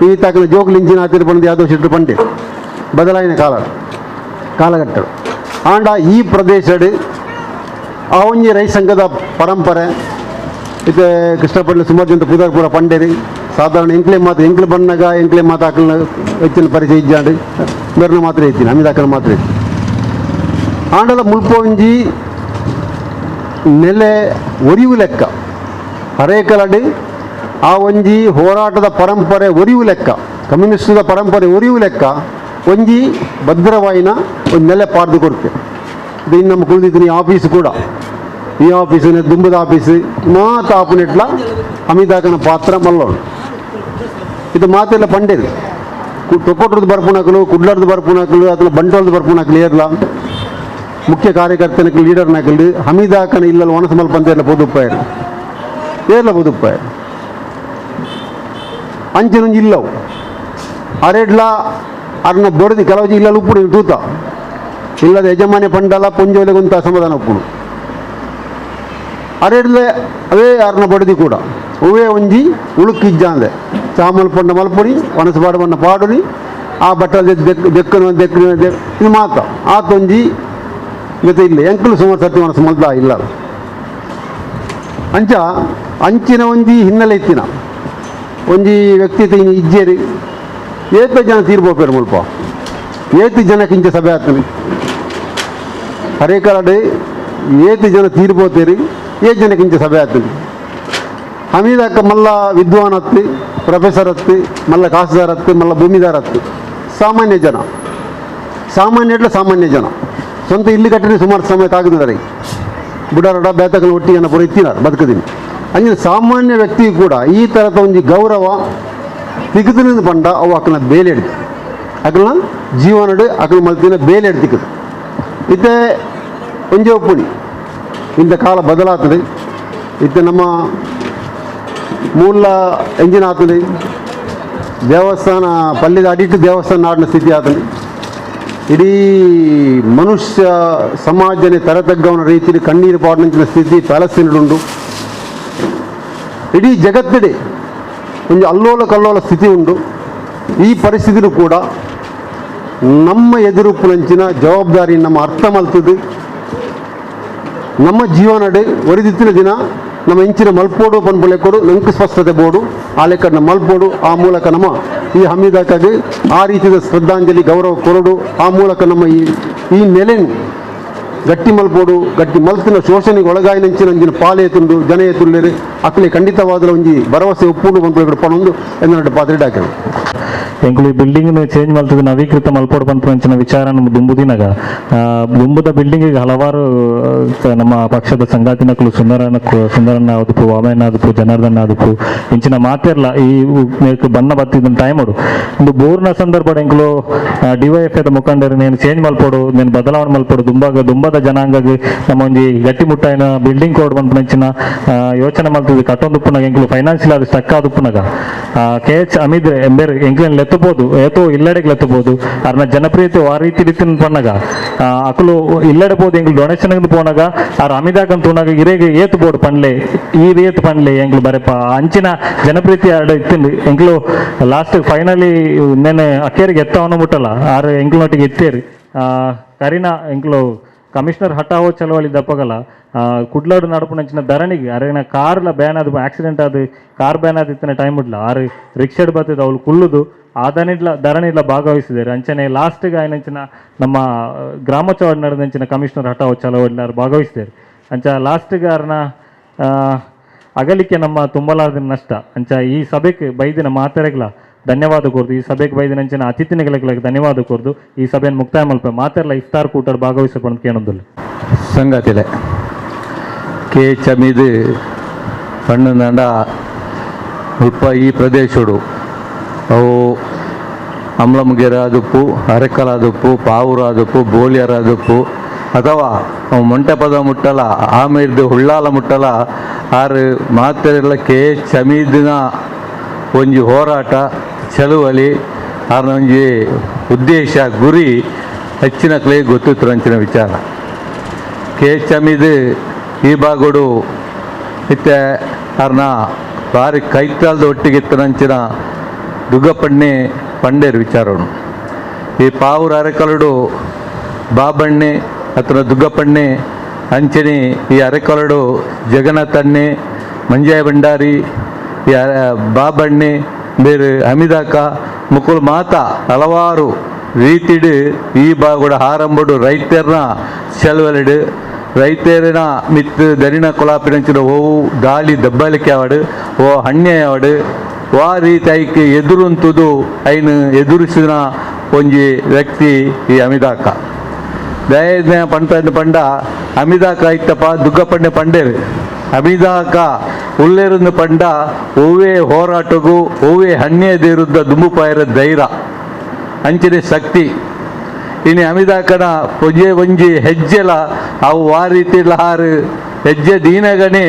ಈ ತಾಕನ ಜೋಗುಲು ಇಂಜಿನ ಹತ್ತಿರ ಬಂದು ಯಾವುದೋ ಶೆಟ್ರು ಪಂಡೆ ಬದಲಾಯಿನ ಕಾಲಘಟ್ಟ ಆಂಡ ಈ ಪ್ರದೇಶಡ್ ಆ ಒಂಜಿ ರೈ ಸಂಘದ ಪರಂಪರೆ ಇದು ಕೃಷ್ಣಪಟ್ಟಣ ಸುಮಾರು ಜನ ಪೂರ ಪಂಡೇರಿ ಸಾಧಾರಣ ಎಂಕ್ಲೆ ಬಣ್ಣಗ ಎಂಕ್ಲೆ ಮಾತು ಹಾಕಲ್ನ ಹೆಚ್ಚಿನ ಪರಿಚಯ ಇಜ್ಜಾಂಡು ಬೇರೆ ಮಾತ್ರ ಇದ್ದೀನಿ ಅಮಿದ ಹಾಕಲ್ ಮಾತ್ರ ಇತ್ತು ಆಂಡಲ ಮುಲ್ಪೊಂಜಿ ನೆಲೆ ಒರಿವು ಲೆಕ್ಕ ಹರೇಕಲಡಿ ಆ ಒಂಜಿ ಹೋರಾಟದ ಪರಂಪರೆ ಒರಿವು ಲೆಕ್ಕ ಕಮ್ಯುನಿಸ್ಟದ ಪರಂಪರೆ ಒರಿವು ಲೆಕ್ಕ ಒಂಜಿ ಭದ್ರವಾಯಿನ ಒಂದು ನೆಲೆ ಪಾರ್ದು ಕೊಡ್ತೆ ಇದು ಇನ್ನು ನಮ್ಮ ಕುಳಿದಿದ್ದೀನಿ ಆಫೀಸ್ ಕೂಡ ಈ ಆಫೀಸು ದುಂಬದ ಆಫೀಸು ಮಾತಾಪುನೆಟ್ಲ ಅಮಿದಾಕನ ಪಾತ್ರ ಮಲ್ಲೋಡು ಇದು ಮಾತೆಲ್ಲ ಪಂಡೇರು ತೊಕೊಟ್ರದ್ದು ಬರ್ಪುಣಕಲು ಕುಡ್ಲರ್ದು ಬರ್ಪುಣಕಲು ಅಥವಾ ಬಂಟೋಳದ ಬರ್ಪುಣಕಲು ಏರ್ಲ ಮುಖ್ಯ ಕಾರ್ಯಕರ್ತನಕ್ಕೆ ಲೀಡರ್ನಾಕಲು ಹಮೀದಾಕನ ಇಲ್ಲಲ್ಲ ಒಣಸ ಮಲ್ಪಂತೆಲ್ಲ ಬದುಪ್ಪಾಯರು ಏರ್ಲ ಬದುಪ್ಪಾಯರು ಅಂಚಿನೊಂದು ಇಲ್ಲವು ಅರೆಡ್ಲ ಅರ್ನ ಬೊಡದಿ ಕೆಲವು ಇಲ್ಲಲ್ಲಿ ಉಪ್ಪುಡು ತೂತ ಇಲ್ಲದ ಯಜಮಾನ್ಯ ಪಂಡಲ ಪುಂಜೋಲೆಗೊಂತ ಅಸಮಾಧಾನ ಉಪ್ಪುಡು ಅರೆಡ್ಲೆ ಅವೇ ಅರ್ನ ಬಡದಿ ಕೂಡ ಅವೇ ಒಂಜಿ ಉಳುಕಿಜ್ಜಾಂದೆ ಚಾಮಲ್ ಪಂಡ ಮಲ್ಪುಡಿ ಒಣಸಪಾಡು ಬಣ್ಣ ಪಾಡುನಿ ಆ ಬಟ್ಟೆ ದೆಕ್ಕನು ಇದು ಮಾತ ಆತೊಂಜಿ ಜೊತೆ ಇಲ್ಲ ಎಂಕಲು ಸುಮಾರು ಸತ್ಯ ಒಣಸ ಮಲ್ತ ಇಲ್ಲ ಅಂಚಿನ ಒಂಜಿ ಹಿನ್ನೆಲೆ ಇತ್ತಿನ ಒಂಜಿ ವ್ಯಕ್ತಿತ್ವ ಇಜ್ಜೇರಿ ಏತ ಜನ ತೀರ್ಬೋಪೇರು ಮುಲ್ಪ ಏತು ಜನಕ್ಕೆ ಇಂಚ ಸಭೆ ಆಗ್ತಾನೆ ಹರೇಕರಡೆ ಏತು ಜನ ತೀರ್ಬೋತೇರಿ ಏತು ಜನಕ್ಕೆ ಇಂಚ ಸಭೆ ಆಗ್ತಾನೆ ಹಮೀದಕ್ಕ ಮಲ್ಲ ವಿದ್ವಾನ್ ಹತ್ತಿ ಪ್ರೊಫೆಸರ್ ಹತ್ತಿ ಮಲ್ಲ ಕಾಸುದಾರ ಹತ್ತಿ ಮಲ್ಲ ಭೂಮಿದಾರ ಹತ್ತಿ ಸಾಮಾನ್ಯ ಜನ ಸ್ವಂತ ಇಲ್ಲಿ ಕಟ್ಟಿನ ಸುಮಾರು ಸಮಯ ತಾಗಿದ್ದಾರೆ ಬುಡಾರಡ ಬೇತಕನ ಒಟ್ಟಿಗೆ ಪುರ ಇತ್ತಿನಾರ ಬದುಕದೀನಿ ಅಂಜಿನ ಸಾಮಾನ್ಯ ವ್ಯಕ್ತಿ ಕೂಡ ಈ ಥರದ ಒಂದು ಗೌರವ ತಿಗದಿನ ಪಂಡ ಅವು ಅಕ್ಕನ ಬೇಲೆ ಹಿಡಿದು ಅಕ್ಕನ ಜೀವನಡು ಅಕ್ಕನ ಮಲ್ತಿನ ಬೇಲೆ ಹಿಡ್ತಿಕ್ಕದು ಇತ್ತೆ ಒಂಜೆ ಒಪ್ಪುಣಿ ಇಂಥ ಕಾಲ ಬದಲಾಗ್ತದೆ ಇತ್ತೆ ನಮ್ಮ ಮೂಲ ಎಂಜಿನ್ ಆಗ್ತದೆ ದೇವಸ್ಥಾನ ಪಲ್ಯದ ಅಡಿಟ್ಟು ದೇವಸ್ಥಾನ ಆಡಿನ ಸ್ಥಿತಿ ಆಗ್ತದೆ ಇಡೀ ಮನುಷ್ಯ ಸಮಾಜನೆ ತರತಗ್ಗವನ ರೀತಿಯಲ್ಲಿ ಕಣ್ಣೀರು ಪಾಡಿನ ಸ್ಥಿತಿ ಪ್ಯಾಲೆಸ್ತೀನಡುಂಡು ಇಡೀ ಜಗತ್ತಿಡೆ ಒಂದು ಅಲ್ಲೋಲ ಕಲ್ಲೋಲ ಸ್ಥಿತಿ ಉಂಟು ಈ ಪರಿಸ್ಥಿತಿಯೂ ಕೂಡ ನಮ್ಮ ಎದುರುಪ್ಪುನಂಚಿನ ಜವಾಬ್ದಾರಿ ನಮ್ಮ ಅರ್ಥ ಮಲ್ತದ್ದು ನಮ್ಮ ಜೀವನಡೆ ಒರಿದಿತ್ತಿನ ದಿನ ನಮ್ಮ ಇಂಚಿನ ಮಲ್ಪೋಡು ಪನ್ಪುಳೆ ಕೊಡು ನಂಗೆ ಸ್ಪಷ್ಟತೆ ಬೋಡು ಆ ಲೆಕ್ಕನ ಮಲ್ಪೋಡು ಆ ಮೂಲಕ ನಮ್ಮ ಈ ಹಮೀದಾಕಾಗಿ ಆ ರೀತಿಯ ಶ್ರದ್ಧಾಂಜಲಿ ಗೌರವ ಕೊರಡು ಆ ಮೂಲಕ ನಮ್ಮ ಈ ನೆಲೆನು ಗಟ್ಟಿ ಮಲ್ಪೋಡು ಗಟ್ಟಿ ಮಲ್ತಿನ ಶೋಷಣೆಗೆ ಒಳಗಾಯಿನಂಚಿನ ಪಾಲೆ ತುಂಡು ಜನ ತುಳ್ಳೇರಿ ಅಕ್ಕಲಿ ಖಂಡಿತವಾದ ಒಂಜಿ ಭರವಸೆ ಒಪ್ಪುಡು ಪನ್ಪುಳೆ ಪಣೊಂದು ಎಂದು ಪಾತ್ರೆ ಹಾಕಿದ್ರು ಎಂಕ್ಲು ಈ ಬಿಲ್ಡಿಂಗ್ ಚೇಂಜ್ ಮಲ್ತದೆ ನವೀಕೃತ ಮಲ್ಪೋಡು ಪಂಪಂಚಿನ ವಿಚಾರ ನಮ್ಮ ದುಂಬುದಿನಾಗ ದುಂಬುದ ಬಿಲ್ಡಿಂಗಿಗೆ ಹಲವಾರು ನಮ್ಮ ಪಕ್ಷದ ಸಂಗಾತಿನಕಲು ಸುಂದರಣ್ಣ ಆದಪ್ಪು ವಾಮಯ್ಯನ ಆದಪ್ಪು ಜನಾರ್ದನ ಆದಪ್ಪು ಇಂಚಿನ ಮಾತಿರ್ಲ ಈ ಬಣ್ಣ ಬತ್ತಿದ ಟೈಮಡು ಒಂದು ಬೋರ್ನ ಸಂದರ್ಭ ಎಂಕ್ಲು ಡಿವೈಎಫ್ದ ಮುಖಂಡರು నేను ಚೇಂಜ್ ಮಲ್ಪೋಡು నేను ಬದಲಾವಣೆ ಮಲ್ಪೋಡು ದುಂಬದ ಜನಾಂಗಗೆ ನಮ್ಮ ಒಂಜಿ ಗಟ್ಟಿ ಮುಟ್ಟಾಯಿನ ಬಿಲ್ಡಿಂಗ್ ಕೋಡ್ ಪಂಪಂಚಿನ ಯೋಚನೆ ಮಲ್ತದೆ ಕಟ್ಟೊಂದುಪ್ಪುನಾಗ ಎಂಕ್ಲು ಫೈನಾನ್ಷಿಯಲ್ ಅದು ಸ್ಟಕ್ ಆದುಪ್ಪುನಾಗ KH ಅಮೀದ್ ಎಂಬೇರ್ ಎಂಕ್ಲೆನ್ ಎತ್ತಬಹುದು ಏತೋ ಇಲ್ಲಡೆಗೆ ಎತ್ತಬಹುದು ಅವ್ರನ್ನ ಜನಪ್ರಿಯತೆ ಆ ರೀತಿ ಪಣ್ಣಾಗ ಅಕಲು ಇಲ್ಲಡಬಹುದು ಎಂಗ್ಲು ಡೊನೇಷನ್ ಪೋನಾಗ ಅವ್ರ ಅಮಿದಾಕಂತ ತೋನಾಗ ಇರೇಗೆ ಏತ್ಬೋದು ಪಂಡ್ಲೆ ಈ ಏತ್ ಪಂಡ್ಲೆ ಎಂಗ್ಲು ಬರಪ್ಪ ಅಂಚಿನ ಜನಪ್ರೀತಿ ಇತ್ತಿಂದು ಎಂಗ್ಲು ಲಾಸ್ಟ್ ಫೈನಲಿ ನೆನೆ ಅಕ್ಕೇರಿಗೆ ಎತ್ತವನ್ನ ಮುಟ್ಟಲ್ಲ ಆರು ಎಂಗ್ಲೊಟ್ಟಿಗೆ ಎತ್ತೇರಿ ಕರೀನಾ ಎಂಗ್ಲು ಕಮಿಷನರ್ ಹಟಾವೋ ಚಳವಳಿ ದಪ್ಪಗಲ್ಲ ಕುಡ್ಲಾಡು ನಡಪುನಂಚಿನ ಧರಣಿಗೆ ಅರೆನ ಕಾರ್ಲ ಬ್ಯಾನ್ ಆದ ಆಕ್ಸಿಡೆಂಟ್ ಆದ ಕಾರ್ ಬ್ಯಾನ್ ಆದಿತ್ತಿನ ಟೈಮ್ ಇಡ್ಲ ಆರು ರಿಕ್ಷಾಡ್ ಬರ್ತದ ಅವಳು ಕುಲ್ಲುದು ಧರಣಿಲ್ಲ ಭಾಗವಹಿಸಿದ್ದಾರೆ ಅಂಚನೆ ಲಾಸ್ಟ್ಗೆ ಆಯ್ನಂಚಿನ ನಮ್ಮ ಗ್ರಾಮ ಚೌಡ ನಡೆದಂಚಿನ ಕಮಿಷನರ್ ಹಟಾವೋ ಚಳವಳಿ ಭಾಗವಹಿಸಿದ್ದಾರೆ ಅಂಚ ಲಾಸ್ಟ್ಗೆ ಅವ್ರನ್ನ ಅಗಲಿಕೆ ನಮ್ಮ ತುಂಬಲಾರ್ದಿನ ನಷ್ಟ ಅಂಚ ಈ ಸಭೆಗೆ ಬೈದಿನ ಮಾತಾಡಗ್ಲ ಧನ್ಯವಾದ ಕೋರ್ದು ಈ ಸಭೆಗೆ ಬೈದಿನಂಚಿನ ಅತಿಥಿಗಳಿಗೆ ಧನ್ಯವಾದ ಕೋರ್ದು ಈ ಸಭೆಯನ್ನು ಮುಕ್ತಾಯ ಮಲ್ಪ ಮಾತೆಲ್ಲ ಇಫ್ತಾರ್ ಕೂಟರ್ ಭಾಗವಹಿಸಕೊಂಡು ಕೇಳೋದಿಲ್ಲ ಸಂಗತಿಲೆ Cpim ಪಣ್ಣಂಡ ಸ್ವಲ್ಪ ಈ ಪ್ರದೇಶಡು ಅವು ಅಮ್ಲಮುಗೆರಾದಪ್ಪು ಅರೆಕಲಾದಪ್ಪು ಪಾವುರಾದಪ್ಪು ಬೋಲಿಯರಾದಪ್ಪು ಅಥವಾ ಅವು ಮಂಟಪದ ಮುಟ್ಟಲ ಆಮೇಲೆ ಹುಳ್ಳಾಲ ಮುಟ್ಟಲ ಆರು ಮಾತೆಲ್ಲ Cpimನ ಒಂಜಿ ಹೋರಾಟ ಚಳುವಳಿ ಆರ್ನ ಒಂಜಿ ಉದ್ದೇಶ ಗುರಿ ಹೆಚ್ಚಿನ ಕ್ಲೇ ಗೊತ್ತಿತ್ತು ಅಂಚಿನ ವಿಚಾರ Cpim ಈ ಬಾಗೋಡು ಇತ್ತೆ ಅವ್ರನ್ನ ಭಾರಿ ಕೈತಾಲ್ದ ಒಟ್ಟಿಗೆ ಇತ್ತನಂಚಿನ ದುಗ್ಗಪಣ್ಣೆ ಪಂಡೇರು ವಿಚಾರನು ಈ ಪಾವುರ ಅರೆಕಲಡು ಬಾಬಣ್ಣೆ ಅಥವಾ ದುಗ್ಗಪಣ್ಣೆ ಅಂಚನೆ ಈ ಅರೆಕಲಡು ಜಗನ್ನಾಥಣ್ಣೆ ಮಂಜಾಯ ಭಂಡಾರಿ ಈ ಬಾಬಣ್ಣೆ ಬೇರೆ ಹಮಿದಾಕ ಮುಕುಲ್ ಮಾತಾ ಹಲವಾರು ರೀತಿಡು ಈ ಬಾಗುಡ ಆರಂಭಡು ರೈತರನ್ನ ಚಳವಳಿಡು ರೈತರಿನ ಮಿತ್ತು ದರಿನ ಕೊಲಾಪಿನಂಚಿನ ಓವು ದಾಳಿ ದಬ್ಬಲಿಕೆ ಆವಡು ಓ ಹಣ್ಣೆ ಆವಡು ವಾ ರೀತಿ ಐಕೆ ಎದುರುಂತುದು ಐನು ಎದುರಿಸಿದ ಒಂಜಿ ವ್ಯಕ್ತಿ ಈ ಅಮಿದಾಕ ದಯದ ಪಂಡ ಅಮಿದಾಕ ಐತಪ್ಪ ದುಗ್ಗಪಣ್ಣೆ ಪಂಡೇರು ಅಮಿದಾಕ ಉಲ್ಲೇರುಂದು ಪಂಡ ಓವೇ ಹೋರಾಟಗೂ ಓವೇ ಹಣ್ಣೆದಿರುದ್ದ ದುಂಬುಪಾಯರ ಧೈರ್ಯ ಅಂಚಿನ ಶಕ್ತಿ ಇನ್ನು ಅಮಿದಾಕನ ಒಂಜಿ ಹೆಜ್ಜೆಲ ಅವು ಆ ರೀತಿಲ ಹಾರು ಹೆಜ್ಜೆ ದೀನಗಣೆ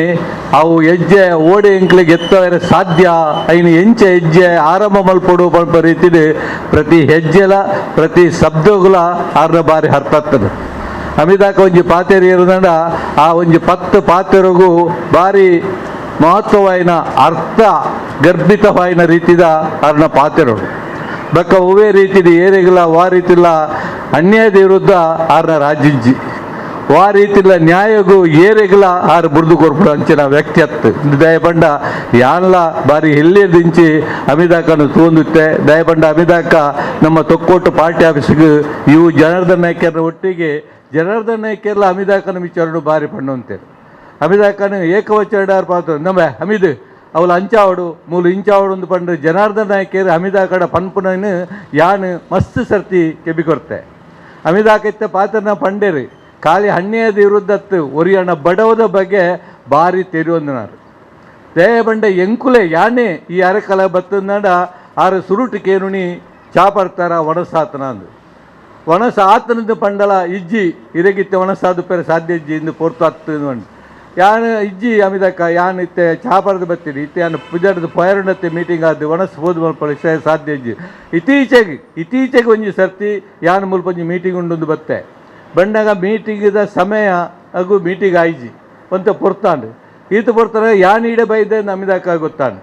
ಅವು ಹೆಜ್ಜೆ ಓಡೆ ಎಂಕ್ಲಿಗೆ ಎತ್ತವರೆ ಸಾಧ್ಯ ಐನು ಹೆಂಚೆ ಹೆಜ್ಜೆ ಆರಂಭ ಮಲ್ಪಡು ಮಲ್ಪ ರೀತಿಲಿ ಪ್ರತಿ ಹೆಜ್ಜೆಲ ಪ್ರತಿ ಶಬ್ದಗಳ ಆರ್ನ ಬಾರಿ ಅರ್ಥಾಗ್ತದೆ ಅಮಿದಾಕ ಒಂಜಿ ಪಾತೆರು ಇರೋದಂಡ ಆ ಒಂಜಿ 10 ಪಾತೆರಿಗೂ ಭಾರಿ ಮಹತ್ವವಾಯಿನ ಅರ್ಥ ಗರ್ಭಿತವಾಯಿನ ರೀತಿದ ಆರ್ನ ಪಾತೆರು ಬಕ್ಕ ಒವೇ ರೀತಿದ ಏರಿಗಿಲ್ಲ ವಾ ರೀತಿಲ್ಲ ಅನ್ಯಾಯದ ವಿರುದ್ಧ ಆರ್ನ ರಾಜಿಜ್ಜಿ ವಾ ರೀತಿಲ್ಲ ನ್ಯಾಯಗೂ ಏರೆಗಿಲ್ಲ ಆರು ಬುರ್ದು ಕೊರ್ಪುಡು ಅಂಚಿನ ವ್ಯಕ್ತಿ ಹತ್ತು ದಯಪಂಡ ಯಾನ್ಲ ಬಾರಿ ಎಲ್ಲಿಯದಿಂಚಿ ಅಮಿದಾಕನು ತೋಂದುತ್ತೆ ದಯಪಂಡ ಅಮಿದಾಕ ನಮ್ಮ ತೊಕ್ಕೋಟು ಪಾರ್ಟಿ ಆಫೀಸ್ಗೆ ಇವು ಜನಾರ್ದನ್ ನಾಯ್ಕರ ಒಟ್ಟಿಗೆ ಜನಾರ್ದನ್ ನಾಯ್ಕರ್ಲ ಅಮಿದಾಕನ ವಿಚಾರಣೆ ಬಾರಿ ಪಣ್ಣುಂತೇನೆ ಅಮಿದಾಕನು ಏಕವಚನಾರ್ ಪಾತ್ರ ನಮ್ಮ ಹಮೀದ್ ಅವಳು ಅಂಚಾವಡು ಮೂಲು ಇಂಚಾವಡು ಪಂಡು ಜನಾರ್ದನ್ ನಾಯ್ಕರು ಅಮಿದಾಕಡ ಪನ್ಪುನನ್ನು ಯಾನು ಮಸ್ತ್ ಸರ್ತಿ ಕೆಬಿಕೊಡ್ತೆ ಅಮಿದಾಕತ್ತೆ ಪಾತ್ರನ ಪಂಡೇರು ಖಾಲಿ ಹಣ್ಣೆಯದ ವಿರುದ್ಧತ್ತು ಒರಿಯಣ್ಣ ಬಡವದ ಬಗ್ಗೆ ಭಾರಿ ತೆರಿಯೊಂದನಾರು ದಯ ಬಂಡ ಎಂಕುಲೆ ಯಾನೇ ಈ ಅರೆಕಲ ಬತ್ತಂದ ಆರು ಸುರುಟಿಕೇನುಣಿ ಚಾಪರ್ತಾರ ಒಣಸಾತನ ಅಂದು ಒಣಸಾತನದ ಪಂಡಲ ಇಜ್ಜಿ ಇರಗಿತ್ತೆ ಒಣಸಾದು ಪೇರೆ ಸಾಧ್ಯ ಇಜ್ಜಿ ಇಂದು ಪೊರ್ತು ಹತ್ತು ಯಾನು ಇಜ್ಜಿ ಅಮಿದಕ್ಕ ಯಾನು ಇತ್ತೆ ಚಾಪರದ ಬತ್ತೀರಿ ಇತ್ತೆ ಯಾನು ಪುಜಾರದ ಪೈರುಣತೆ ಮೀಟಿಂಗ್ ಆದ್ದು ಒಣಸ್ಬೋದು ಮಲ್ಪಡೆ ಸಾಧ್ಯ ಇಜ್ಜಿ ಇತ್ತೀಚೆಗೆ ಒಂಜಿ ಸರ್ತಿ ಯಾನು ಮುಲ್ಪ ಒಂಜಿ ಮೀಟಿಂಗ್ ಉಂಡು ಬತ್ತೆ ಬಂಡಾಗ ಮೀಟಿಂಗಿದ ಸಮಯ ಹಾಗೂ ಮೀಟಿಂಗ್ ಆಯ್ಜಿ ಒಂತ ಪೊರ್ತಾಂಡು ಈತ ಪೊರ್ತಾನೆ ಯಾನು ಈಡೆ ಬೈದೆ ಅಮಿದಾಕ ಗೊತ್ತಾಂಡು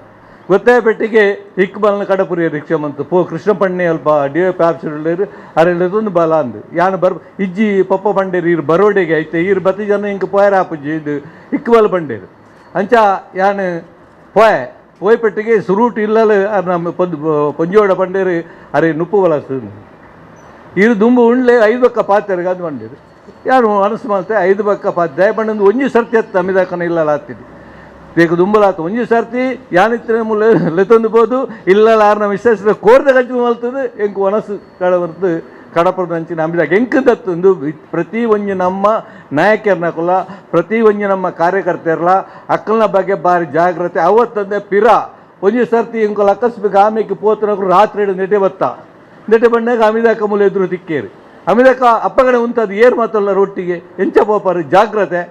ಗೊತ್ತೇ ಪೆಟ್ಟಿಗೆ ಇಕ್ಬಲ್ನ ಕಡಪುರಿಯ ರಿಕ್ಷಾ ಮಂತು ಕೃಷ್ಣ ಪಣ್ಣೆ ಅಲ್ಪ DFP ಆಫೀಸರ್ ಅರೆಲ್ಲದೊಂದು ಬಲ ಅಂದು ಯಾನು ಇಜ್ಜಿ ಪಪ್ಪ ಪಂಡೇರು ಈರು ಬರೋಡೆಗೆ ಐತೆ ಈರು ಬತ್ತಿ ಜನ ಇಂಕ ಪೋಯರ್ ಆಪುಜ್ಜಿ ಇದು ಇಕ್ಬಲ್ ಪಂಡೇರು ಅಂಚ ಯಾನು ಪೋಯ್ ಪೆಟ್ಟಿಗೆ ಸುರೂಟ್ ಇಲ್ಲಲು ನಮ್ಮ ಪೊಂಜೋಡ ಪಂಡೇರು ಅರೆ ನುಪ್ಪು ಬಲಸು ಈರು ದುಂಬು ಉಂಡ್ಲೆ 5 ಬಕ್ಕ ಪಾತ್ರೆಗೆ ಅದು ಪಂಡೇರು ಯಾರು ಮನಸ್ಸು ಮಾಡ್ತೆ 5 ಬಕ್ಕ ಪಾತ್ರೆ ದಯಪಂಡು ಒಂಜಿ ಸರ್ತಿ ಹತ್ತು ಅಮಿದಾಕನ ಇಲ್ಲಲ್ಲ ಹತ್ತಿದ್ದು ಬೇಕು ದುಂಬಲಾತ ಒಂಜಿ ಸರ್ತಿ ಯಾನಿತ್ತಿನ ಮುಲ್ಲ ಲೆತೊಂದುಬೋದು ಇಲ್ಲಲ್ಲ ಆರ್ನ ವಿಶ್ವಾಸ ಕೋರ್ದ ಗಂಜು ಮಲ್ತದು ಎಂಕು ಒನಸು ಕಡಬರ್ದು ಕಡಪದ ಅಂಚಿನ ಅಮಿದಾಕ ಎಂಕದತ್ತೊಂದು ಪ್ರತಿ ಒಂಜಿ ನಮ್ಮ ನಾಯಕರನ್ನ ಕುಲ ಪ್ರತಿ ಒಂಜಿ ನಮ್ಮ ಕಾರ್ಯಕರ್ತೆಯರ್ಲ ಅಕ್ಕಲ್ನ ಬಗ್ಗೆ ಭಾರಿ ಜಾಗ್ರತೆ ಅವತ್ತಂದೆ ಪಿರ ಒಂಜಿ ಸರ್ತಿ ಎಂಕುಲ ಅಕಸ್ಮಿಕ ಆಮೇಲೆ ಪೋತನಗಳು ರಾತ್ರಿ ನೆಟೆ ಬಂದಾಗ ಅಮಿದಾಕ ಮೂಲ ಎದುರು ತಿಕ್ಕೇರು ಅಮಿದಾಕ ಅಪ್ಪಗಡೆ ಉಂಟದು ಏರು ಮಾತಲ್ಲ ರೊಟ್ಟಿಗೆ ಎಂಚ ಪೋಪಾರು ಜಾಗ್ರತೆ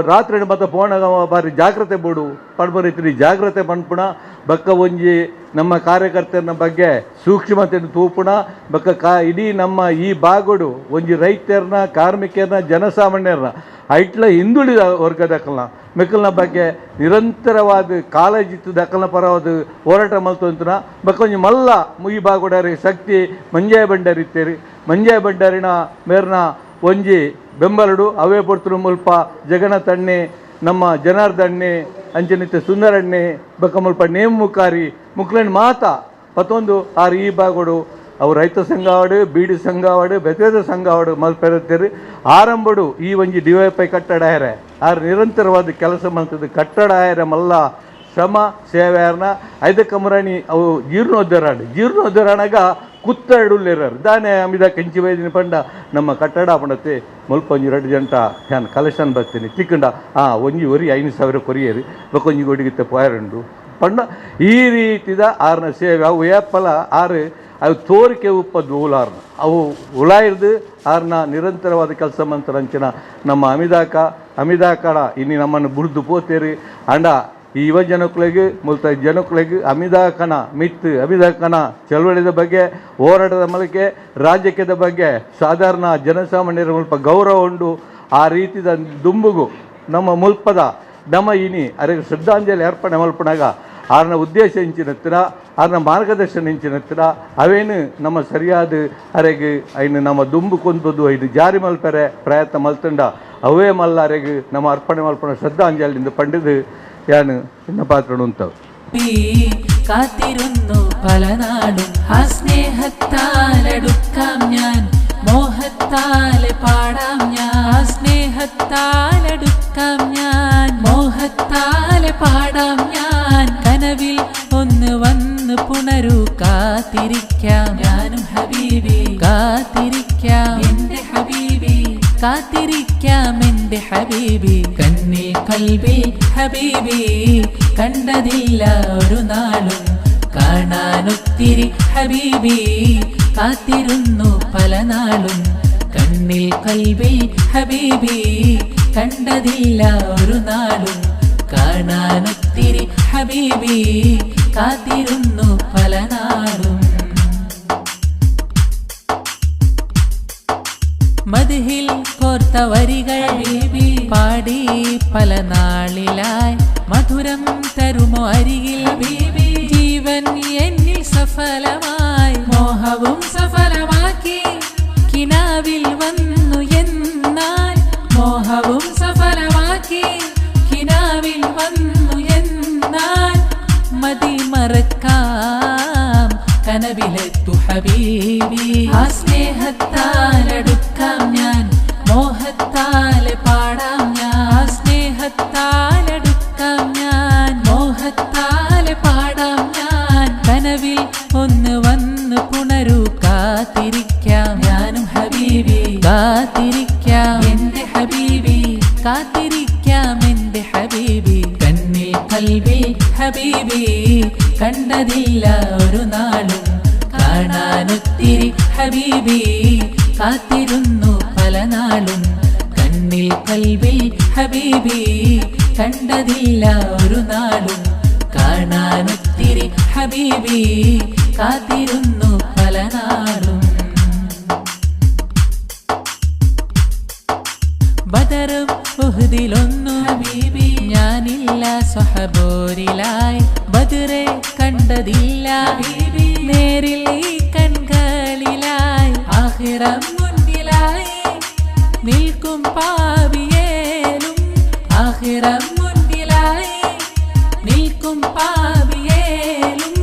ರಾತ್ರಿ ಮತ್ತೆ ಪೋಣಗ ಬಾರಿ ಜಾಗ್ರತೆ ಬೋಡು ಪಡ್ಬರಿತ್ರಿ ಜಾಗ್ರತೆ ಪಂಡ್ಪುಣ ಬಕ್ಕ ಒಂಜಿ ನಮ್ಮ ಕಾರ್ಯಕರ್ತರ ಬಗ್ಗೆ ಸೂಕ್ಷ್ಮತೆಯನ್ನು ತೂಪುಣ ಬಕ್ಕ ಇಡೀ ನಮ್ಮ ಈ ಬಾಗೋಡು ಒಂಜಿ ರೈತರನ್ನ ಕಾರ್ಮಿಕರನ್ನ ಜನಸಾಮಾನ್ಯರನ್ನ ಐಟ್ಲ ಹಿಂದುಳಿದ ವರ್ಗದಕ್ಕಲ್ನ ಮೆಕ್ಕಲ್ನ ಬಗ್ಗೆ ನಿರಂತರವಾದ ಕಾಳಜಿತ್ತು ದಕ್ಕಲ್ನ ಪರವಾದ ಹೋರಾಟ ಮಲ್ತಂತನ ಬಕ್ಕ ಒಂಜಿ ಮಲ್ಲ ಈ ಬಾಗೋಡಾರಿ ಶಕ್ತಿ ಮಂಜಾಯ ಭಂಡಾರಿ ಇತ್ತೇರಿ ಮಂಜಾಯ ಭಂಡಾರಿನ ಮೇರ್ನ ಒಂಜಿ ಬೆಂಬಲಡು ಅವೇ ಪೊರ್ತರು ಮುಲ್ಪ ಜಗನ ತಣ್ಣೆ ನಮ್ಮ ಜನಾರ್ದಣ್ಣೆ ಅಂಚನಿತ್ತ ಸುಂದರಣ್ಣೆ ಬಕ್ಕ ಮುಲ್ಪ ನೇಮ್ ಮುಖಾರಿ ಮುಕ್ಲಣ್ಣು ಮಾತ ಪತ್ತೊಂದು ಆರು ಈ ಬಾಗೋಡು ಅವು ರೈತ ಸಂಘ ಆವಡು ಬೀಡಿ ಸಂಘ ಆವಡು ಬೆತ್ತದ ಸಂಘ ಆವಡು ಮಲ್ಪೆರತ್ತೇರಿ ಆರಂಭಡು ಈ ಒಂಜಿ ಡಿವೈಪೈ ಕಟ್ಟಡ ಆಯ್ರೆ ಆರು ನಿರಂತರವಾದ ಕೆಲಸ ಮಾಡ್ತದೆ ಕಟ್ಟಡ ಆಯ್ರೆ ಮಲ್ಲ ಶ್ರಮ ಸೇವೆಯರ್ನ ಐದಕ್ಕೆ ಮರಣಿ ಅವು ಜೀರ್ಣೋದ್ಧಾರಣಗ ಕುತ್ತಡುಲ್ಲೇರಾರು ದಾನೆ ಅಮಿದ ಕೆಂಚಿ ವೈದಿನ ಪಂಡ ನಮ್ಮ ಕಟ್ಟಡ ಪಂಡತೆ ಮುಲ್ಪ ಒಂಜಿ 2 ಗಂಟ ನಾನು ಕಲೆಕ್ಷನ್ ಬರ್ತೀನಿ ತಿಕ್ಕಂಡ ಒಂಜಿ ಒರಿ 5,000 ಕೊರಿಯರಿ ಬಕ್ಕೊಂಜಿ ಗೊಡಿಗಿತ್ತ ಪೋಯರಂಡು ಪಂಡ ಈ ರೀತಿದ ಆರ್ನ ಸೇವೆ ಅವು ಏಪಲ ಆರು ಅವು ತೋರಿಕೆ ಉಪ್ಪದ್ದು ಉಲಾರ್ನ ಅವು ಉಲಾಯಿರ್ದು ಆರ್ನ ನಿರಂತರವಾದ ಕೆಲಸ ಮಂತರಂಚಿನ ನಮ್ಮ ಅಮಿದಾಕಡ ಇನ್ನು ನಮ್ಮನ್ನು ಬುಡ್ದು ಪೋತೇರಿ ಅಂಡ ಈ ಯುವ ಜನಕ್ಕಳಿಗೆ ಮುಲ್ತ ಜನಕ್ಕಳಿಗೆ ಅಮಿದಾಕನ ಚಳವಳಿದ ಬಗ್ಗೆ ಹೋರಾಟದ ಮೂಲಕ ರಾಜಕೀಯದ ಬಗ್ಗೆ ಸಾಧಾರಣ ಜನಸಾಮಾನ್ಯರ ಮುಲ್ಪ ಗೌರವ ಉಂಡು ಆ ರೀತಿದ ದುಂಬುಗು ನಮ್ಮ ಮುಲ್ಪದ ನಮ್ಮ ಇನಿ ಅರೆಗೆ ಶ್ರದ್ಧಾಂಜಲಿ ಅರ್ಪಣೆ ಮಲ್ಪನಾಗ ಆರ್ನ ಉದ್ದೇಶ ಇಂಚಿನತ್ತಿನ ಆರ್ನ ಮಾರ್ಗದರ್ಶನ ಇಂಚಿನತ್ತಿನ ಅವೇನು ನಮ್ಮ ಸರಿಯಾದ ಅರೆಗೆ ಐನು ನಮ್ಮ ದುಂಬು ಕೊಂದದ್ದು ಐದು ಜಾರಿ ಮಲ್ಪರೆ ಪ್ರಯತ್ನ ಮಲ್ತಂಡ ಅವೇ ಮಲ್ಲ ಅರೆಗೆ ನಮ್ಮ ಅರ್ಪಣೆ ಮಲ್ಪನ ಶ್ರದ್ಧಾಂಜಲಿಯಿಂದ ಪಂಡಿದು ಯಾನು ಇನ್ನ ಪಾತ್ರಡು ಅಂತವು കാത്തിരുന്നു പല നാടും ആ സ്നേഹത്താലടുക്കാം ഞാൻ മോഹത്താലെ പാടാം ഞാൻ സ്നേഹത്താലടുക്കാം ഞാൻ മോഹത്താലെ പാടാം ഞാൻ കനവിൽ ഒന്ന് വന്ന് പുണരൂ കാത്തിരിക്കാം ഞാനും ഹബീബി കാത്തിരിക്കാം എന്റെ ഹബീബി കാത്തിരിക്കാം എന്റെ ഹബീബി കണ്ണിൽ കൽബിൽ ഹബീബി കണ്ടതില്ല ഒരു നാളും കാണാനൊത്തിരി ഹബീബി കാത്തിരുന്നു പല നാളും കണ്ണിൽ കൽബിൽ ഹബീബി കണ്ടതില്ല ഒരു നാളും കാണാനൊത്തിരി ഹബീബി കാത്തിരുന്നു പല നാളും മദ്ഹിൽ കോർത്ത വരികൾ പാടി പല നാളിലായി മധുരം തരുമോ അരികിൽ ജീവൻ എന്നിൽ സഫലമായി മോഹവും സഫലമാക്കി കിനാവിൽ വന്നു എന്നാൽ മോഹവും സഫലമാക്കി കിനാവിൽ വന്നു എന്നാൽ മതി മറക്കാം കനവിലെത്തു ഹബീബി ആ സ്നേഹത്താലടുക്കാം ഞാൻ മോഹത്താലെ പാടാം ഞാൻ സ്നേഹത്താലടുക്കാം ഞാൻ മോഹത്താലെ പാടാം ഞാൻ കനവിൽ ഒന്ന് വന്ന് പുണരൂ കാത്തിരിക്കാം ഞാനും ഹബീബി കാത്തിരിക്കാം എന്റെ ഹബീബി കാത്തിരിക്കാം എന്റെ ഹബീബി കണ്ണിൽ കൽബിൽ ഹബീബി കണ്ടതില്ല ഒരു നാളും കാണാനൊത്തിരി ഹബീബി കാത്തിരുന്നു പല നാളും കണ്ണിൽ കൽബിൽ ഹബീബി കണ്ടതില്ല ഒരു നാളും കാണാനൊത്തിരി ഹബീബി കാത്തിരുന്നു പല നാളും ബദറും ഉഹ്ദിലൊന്നു ഹബീബി ഞാനില്ല സ്വഹബോരിലായി ബദറെ കണ്ടതില്ല ഹബീബി നേരിൽ ഈ കൺകളിലായി ആഖിറം മുന്നിലായി നിൽക്കും പാപിയേലും ആഖിറം മുന്നിലായി നിൽക്കും പാപിയേലും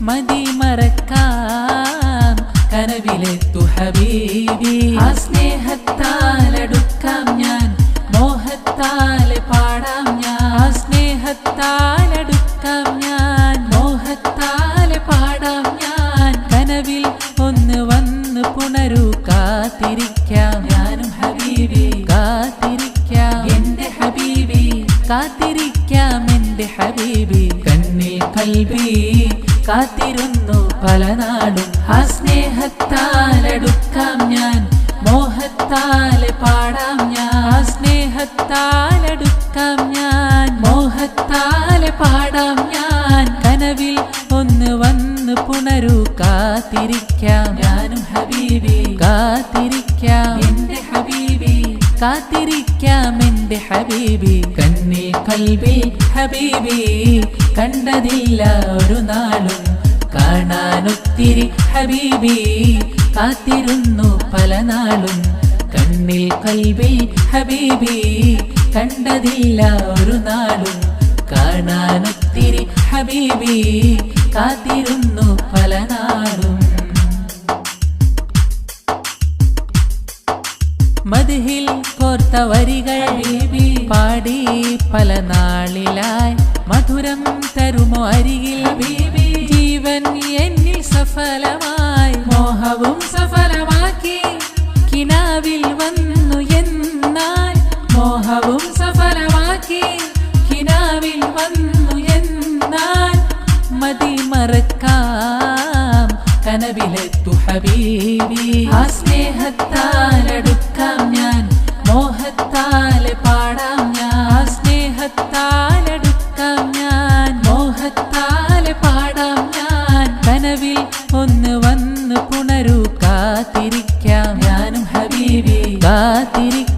മതി മറക്കാം കനവിലെത്തു ഹബീബി ആ സ്നേഹത്താലടുക്കാം ഞാൻ മോഹത്താലെ പാടാം ഞാൻ സ്നേഹത്താലടുക്കാം ഞാൻ മോഹത്താലെ പാടാം ഞാൻ കനവിൽ ഒന്ന് വന്ന് പുണരൂ കാത്തിരിക്കാം ഞാനും ഹബീബി കാത്തിരിക്കാം എന്റെ ഹബീബി കാത്തിരിക്കാം എന്റെ ഹബീബി കണ്ണിൽ കൽബി കാത്തിരുന്നു പല നാടും ആ സ്നേഹത്താലടുക്കാം ഞാൻ മോഹത്താലെ പാടാം ഞാൻ സ്നേഹത്താലെ കാത്തിരിക്കാം ഞാനും ഹബീബി കാത്തിരിക്കാം എന്റെ ഹബീബി കാത്തിരിക്കാം എന്റെ ഹബീബി കണ്ണിൽ കൽബിൽ ഹബീബി കണ്ടതില്ല ഒരു നാളും കാണാനൊത്തിരി ഹബീബി കാത്തിരുന്നു പല നാളും കണ്ണിൽ കൽബിൽ ഹബീബി കണ്ടതില്ല ഒരു നാളും കാണാനൊത്തിരി ഹബീബി കാത്തിരുന്നു പല നാളും മദ്ഹിൽ കോർത്ത വരികൾ ഹബീബി പാടി പല നാളിലായി മധുരം തരുമോ അരികിൽ ഹബീബി ജീവൻ എന്നിൽ സഫലമായി മോഹവും സഫലമാക്കി കിനാവിൽ വന്നു എന്നാൽ മോഹവും സഫലമാക്കി കിനാവിൽ വന്നു എന്നാൽ മതി മറക്കാം കനവിലെത്തു ഹബീബി ആ സ്നേഹത്താൽ അടുക്കാം ഞാൻ മോഹത്താലെ പാടാം ഞാൻ ആ സ്നേഹത്താൽ അടുക്കാം ഞാൻ മോഹത്താലെ പാടാം ഞാൻ കനവിൽ ഒന്ന് വന്ന് പുണരൂ കാത്തിരിക്കാം ഞാനും ഹബീബി കാത്തിരിക്കാം